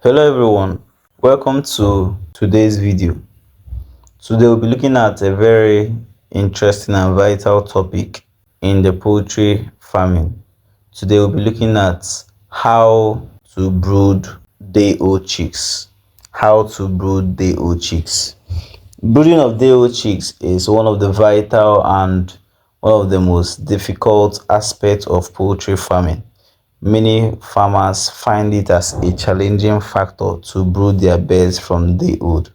Hello everyone, welcome to today's video. Today we'll be looking at a very interesting and vital topic in the poultry farming. Today we'll be looking at how to brood day-old chicks. How to brood day-old chicks. Brooding of day-old chicks is one of the vital and one of the most difficult aspects of poultry farming. Many farmers find it as a challenging factor to brood their birds from day old.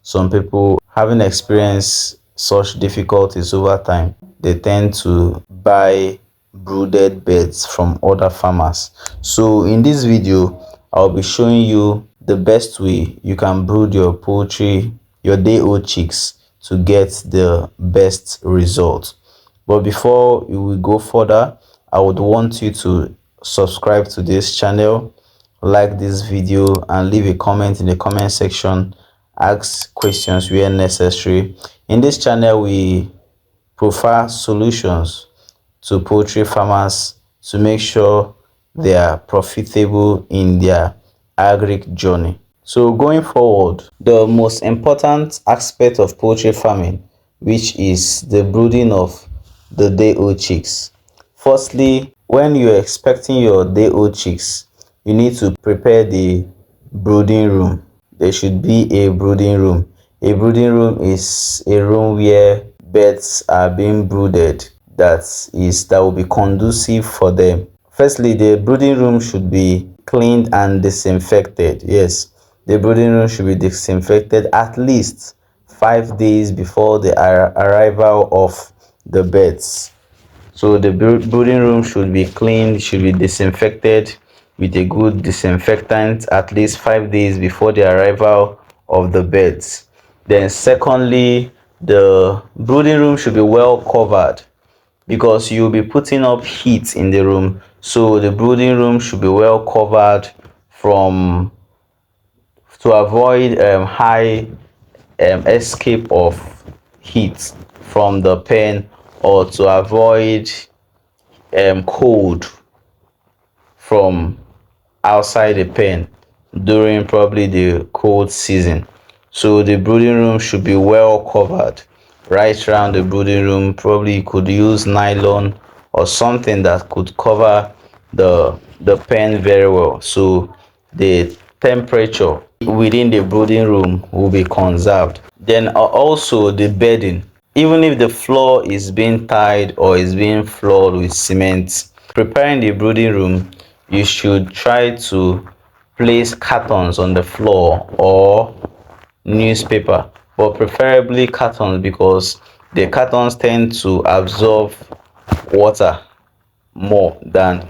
Some people, having experienced such difficulties over time, they tend to buy brooded birds from other farmers. So in this video, I'll be showing you the best way you can brood your poultry, your day old chicks, to get the best result. But before we go further, I would want you to subscribe to this channel, like this video, and leave a comment in the comment section. Ask questions where necessary. In this channel, we provide solutions to poultry farmers to make sure they are profitable in their agric journey. So going forward, the most important aspect of poultry farming, which is the brooding of the day-old chicks. Firstly, when you're expecting your day-old chicks, you need to prepare the brooding room. There should be a brooding room. A brooding room is a room where birds are being brooded that will be conducive for them. Firstly, the brooding room should be cleaned and disinfected. Yes, the brooding room should be disinfected at least 5 days before the arrival of the birds. So the brooding room should be cleaned, should be disinfected with a good disinfectant at least 5 days before the arrival of the birds. Then secondly, the brooding room should be well covered because you'll be putting up heat in the room. So the brooding room should be well covered to avoid high escape of heat from the pen, or to avoid cold from outside the pen during probably the cold season. So the brooding room should be well covered right around the brooding room. Probably you could use nylon or something that could cover the pen very well, so the temperature within the brooding room will be conserved. Then also the bedding. Even if the floor is being tiled or is being floored with cement, preparing the brooding room, you should try to place cartons on the floor or newspaper, but preferably cartons because the cartons tend to absorb water more than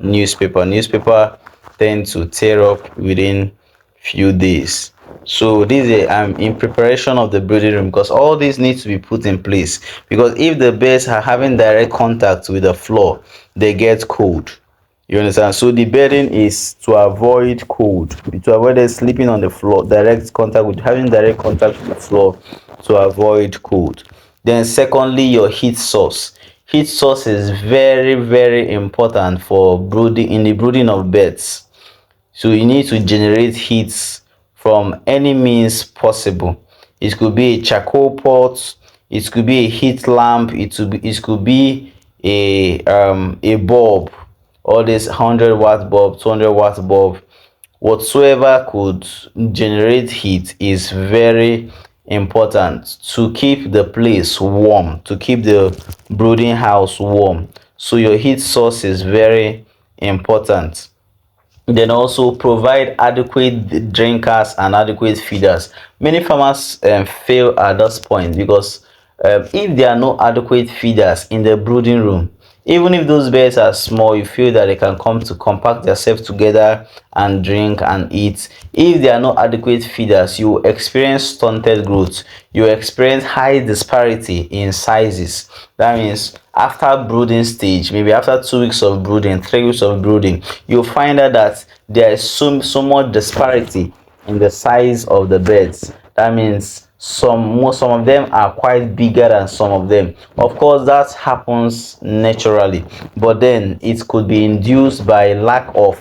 newspaper tend to tear up within few days. So this is in preparation of the brooding room, because all this needs to be put in place, because if the birds are having direct contact with the floor, they get cold. You understand? So the bedding is to avoid cold, to avoid them sleeping on the floor, having direct contact with the floor, to avoid cold. Then secondly, your heat source. Heat source is very important for brooding, in the brooding of birds. So you need to generate heat from any means possible. It could be a charcoal pot, it could be a heat lamp, it could be a bulb, all this 100-watt bulb, 200-watt bulb. Whatsoever could generate heat is very important to keep the place warm, to keep the brooding house warm. So your heat source is very important. Then also provide adequate drinkers and adequate feeders. Many farmers fail at this point because if there are no adequate feeders in the brooding room, even if those birds are small, you feel that they can come to compact themselves together and drink and eat. If there are no adequate feeders, you experience stunted growth, you experience high disparity in sizes. That means after brooding stage, maybe after 2 weeks of brooding, 3 weeks of brooding, you'll find out that there is so much disparity in the size of the birds. That means some of them are quite bigger than some of them. Of course, that happens naturally, but then it could be induced by lack of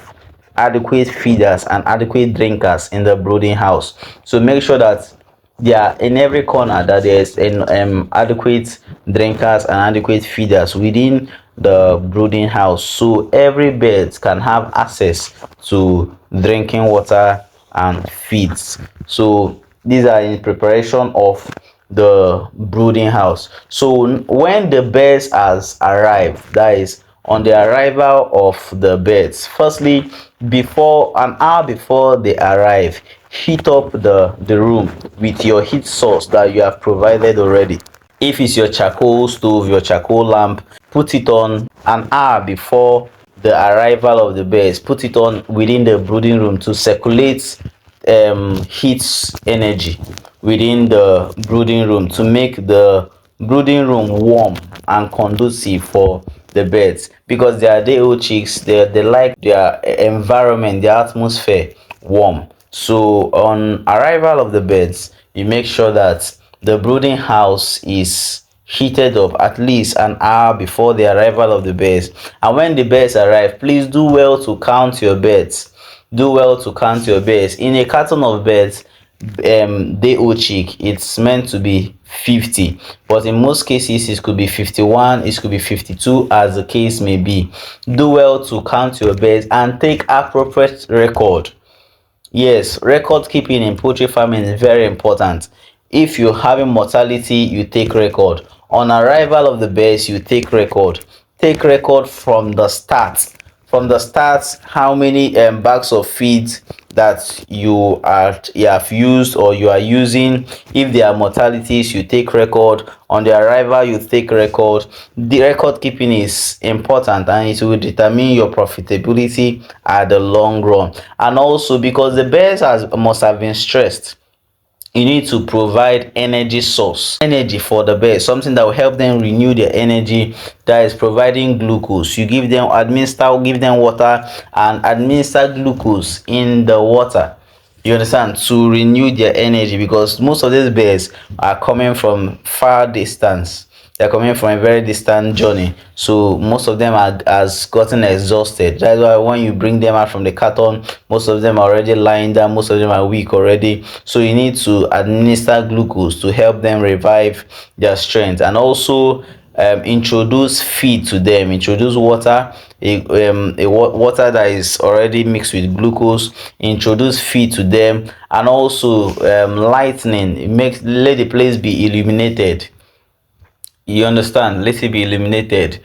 adequate feeders and adequate drinkers in the brooding house. So make sure that there are in every corner that there's an adequate drinkers and adequate feeders within the brooding house, so every bird can have access to drinking water and feeds. So these are in preparation of the brooding house. So when the birds has arrived, that is on the arrival of the birds, firstly, before an hour before they arrive, heat up the room with your heat source that you have provided already. If it's your charcoal stove, your charcoal lamp, put it on an hour before the arrival of the birds. Put it on within the brooding room to circulate heat energy within the brooding room to make the brooding room warm and conducive for the birds, because they are day old chicks. They like their environment, their atmosphere warm. So on arrival of the birds, you make sure that the brooding house is heated up at least an hour before the arrival of the birds. And when the birds arrive, please do well to count your birds. Do well to count your birds. In a carton of birds, day old chick, it's meant to be 50, but in most cases it could be 51, it could be 52, as the case may be. Do well to count your birds and take appropriate record. Yes, record keeping in poultry farming is very important. If you're having mortality, you take record. On arrival of the birds, you take record. Take record from the start. From the start, how many bags of feed that you have used or you are using. If there are mortalities, you take record. On the arrival, you take record. The record keeping is important, and it will determine your profitability at the long run. And also, because the birds must have been stressed, you need to provide energy source, energy for the birds, something that will help them renew their energy, that is providing glucose. You give them, give them water and administer glucose in the water, you understand, to renew their energy, because most of these birds are coming from far distance. They're coming from a very distant journey, so most of them are has gotten exhausted. That's why when you bring them out from the carton, most of them are already lying down, most of them are weak already. So you need to administer glucose to help them revive their strength, and also introduce feed to them. Introduce water, water that is already mixed with glucose. Introduce feed to them, and also lightning. Let the place be illuminated, you understand, let it be illuminated.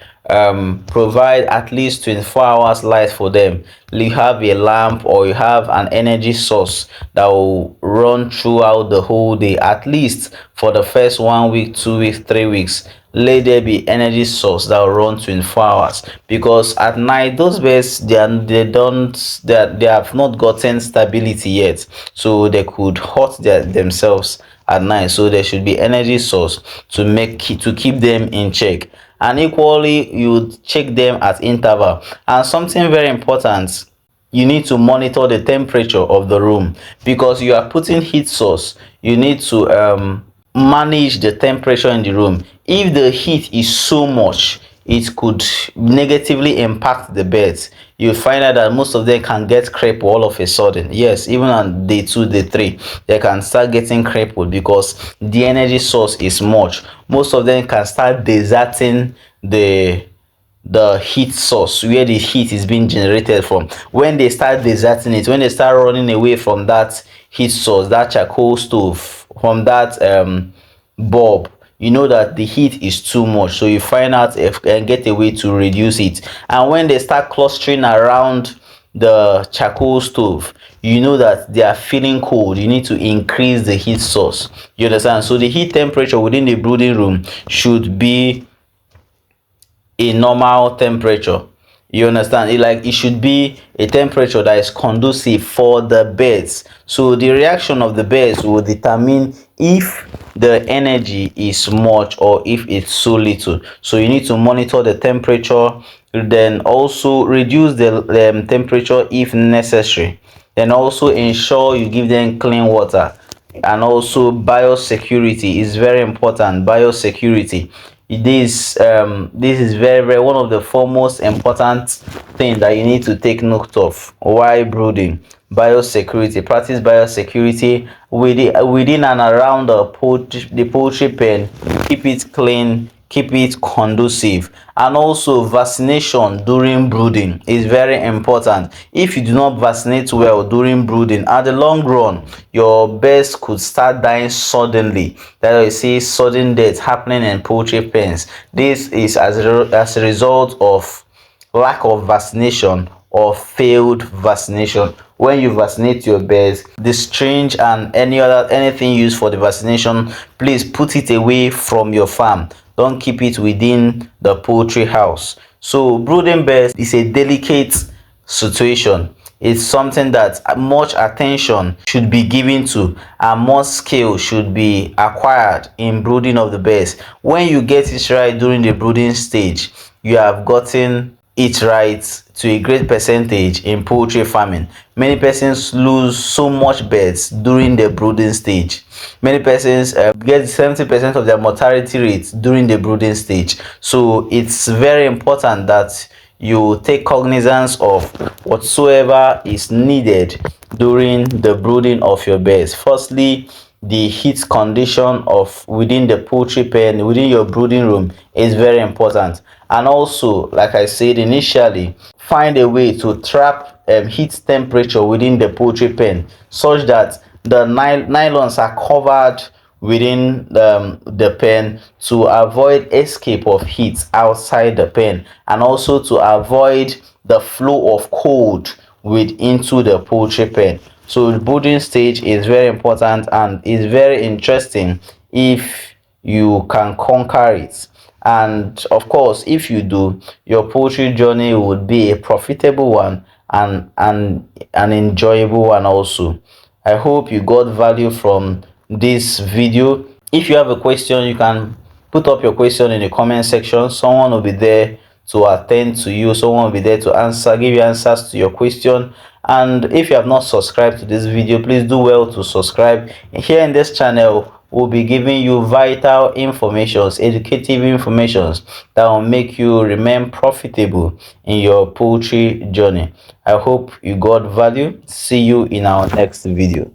Provide at least 24 hours light for them. You have a lamp or you have an energy source that will run throughout the whole day, at least for the first 1 week, 2 weeks, 3 weeks. Let there be energy source that will run 24 hours, because at night those birds, they have not gotten stability yet, so they could hurt themselves at night. So there should be energy source to keep them in check. And equally, you check them at interval. And something very important, you need to monitor the temperature of the room, because you are putting heat source. You need to manage the temperature in the room. If the heat is so much, it could negatively impact the birds. You find out that most of them can get crippled all of a sudden. Yes, even on day 2, day 3, they can start getting crippled because the energy source is much. Most of them can start deserting the heat source where the heat is being generated from. When they start deserting it, when they start running away from that heat source, that charcoal stove, from that bulb, you know that the heat is too much. So you find out if and get a way to reduce it. And when they start clustering around the charcoal stove, you know that they are feeling cold. You need to increase the heat source, you understand. So the heat temperature within the brooding room should be a normal temperature, you understand. It should be a temperature that is conducive for the birds. So the reaction of the birds will determine if the energy is much or if it's so little. So you need to monitor the temperature, then also reduce the temperature if necessary. Then also ensure you give them clean water. And also biosecurity is very important. Biosecurity, This is very one of the foremost important thing that you need to take note of while brooding. Biosecurity, practice biosecurity within and around the poultry pen. Keep it clean, keep it conducive. And also vaccination during brooding is very important. If you do not vaccinate well during brooding, at the long run your birds could start dying suddenly. That you see sudden death happening in poultry pens. This is as a result of lack of vaccination or failed vaccination. When you vaccinate your birds, the syringe and anything used for the vaccination, please put it away from your farm. Don't keep it within the poultry house. So brooding birds is a delicate situation. It's something that much attention should be given to, and more skill should be acquired in brooding of the birds. When you get it right during the brooding stage, you have gotten it right to a great percentage in poultry farming. Many persons lose so much birds during the brooding stage. Many persons get 70% of their mortality rate during the brooding stage. So it's very important that you take cognizance of whatsoever is needed during the brooding of your birds. Firstly, the heat condition of within the poultry pen, within your brooding room, is very important. And also, like I said initially, find a way to trap heat temperature within the poultry pen such that the nylons are covered within the pen to avoid escape of heat outside the pen, and also to avoid the flow of cold into the poultry pen. So the brooding stage is very important and is very interesting if you can conquer it. And of course, if you do, your poultry journey would be a profitable one and an enjoyable one also. I hope you got value from this video. If you have a question, you can put up your question in the comment section. Someone will be there to attend to you. Someone will be there to give you answers to your question. And if you have not subscribed to this video, please do well to subscribe. Here in this channel, we'll be giving you vital informations, educative informations that will make you remain profitable in your poultry journey. I hope you got value. See you in our next video.